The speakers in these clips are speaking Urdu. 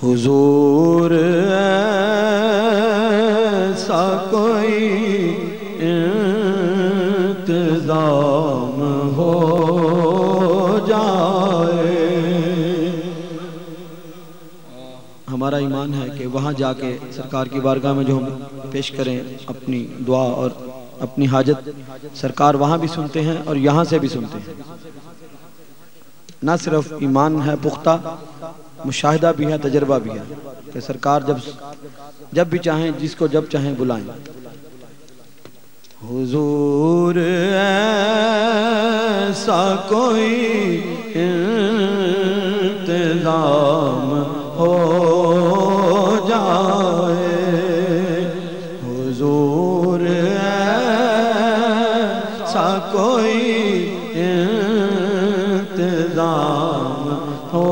حضور ایسا کوئی انتظام ہو جائے۔ ہمارا ایمان ہے کہ وہاں جا کے سرکار کی بارگاہ میں جو ہم پیش کریں اپنی دعا اور اپنی حاجت، سرکار وہاں بھی سنتے ہیں اور یہاں سے بھی سنتے ہیں۔ نہ صرف ایمان ہے پختہ، مشاہدہ بھی ہے، تجربہ بھی ہے کہ سرکار جب بھی چاہیں، جس کو جب چاہیں بلائیں۔ حضور ایسا کوئی انتظام ہو جائے، حضور ایسا کوئی انتظام ہو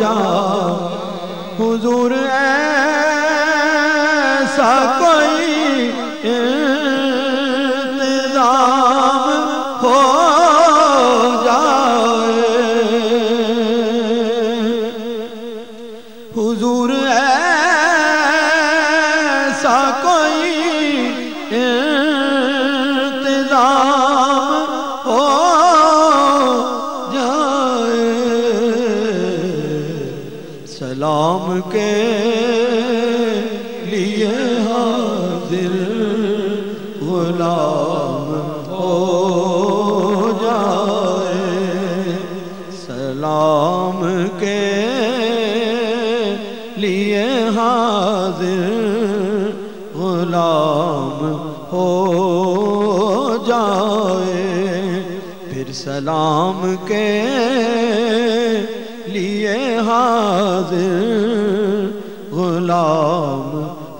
جائے، حضور ایسا کوئی انتظام ہو جائے، حضور ایسا کوئی انتظام ہو جائے، سلام کے لیے حاضر غلام ہو جائے، سلام کے لیے حاضر غلام ہو جائے، پھر سلام کے لیے حاضر غلام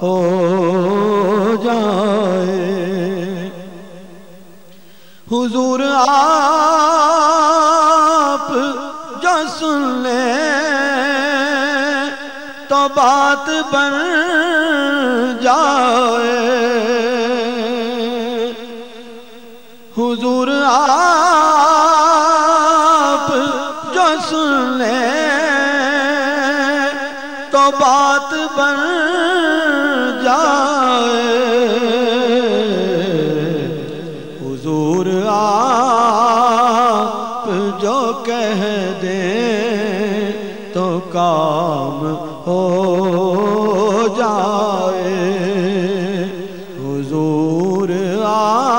ہو جائے۔ حضور آپ جو سن لے تو بات بن جائے، حضور آپ جو سن لے تو بات بن جائے، حضور آپ جو کہہ دیں تو کام ہو جائے، حضور آپ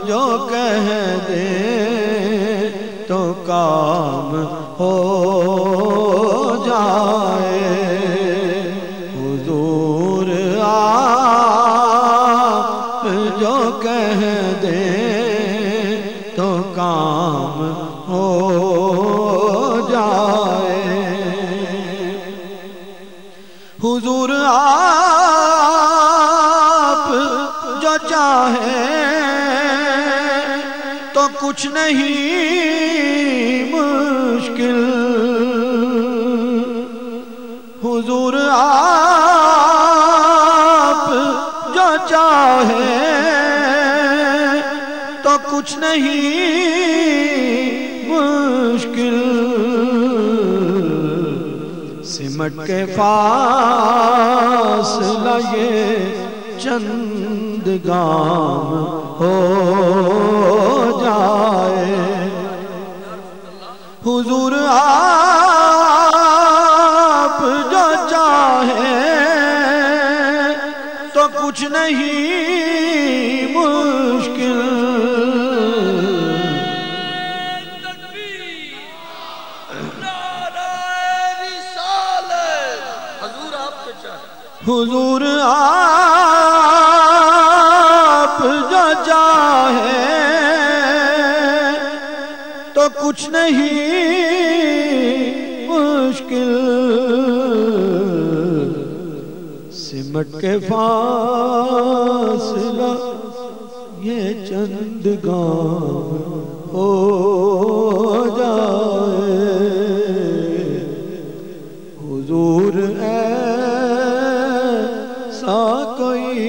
جو کہہ دیں تو کام ہو جائے، حضور آپ جو کہہ دیں تو کام ہو جائے، حضور آپ جو چاہیں تو کچھ نہیں مشکل، حضور آپ جو چاہیں تو کچھ نہیں مشکل، سمٹ کے فاصلہ یہ چند گام ہو جائے، حضور آپ جو چاہیں تو کچھ نہیں مشکل، حضور آپ جو چاہیں تو کچھ نہیں مشکل، سمٹ کے فاصلہ یہ چند گام ہو جائے، حضور ایسا کوئی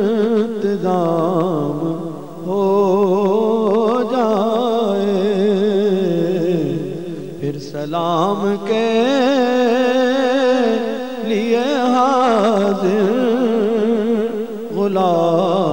انتظام ہو جائے، پھر سلام کے لیے حاضر غلام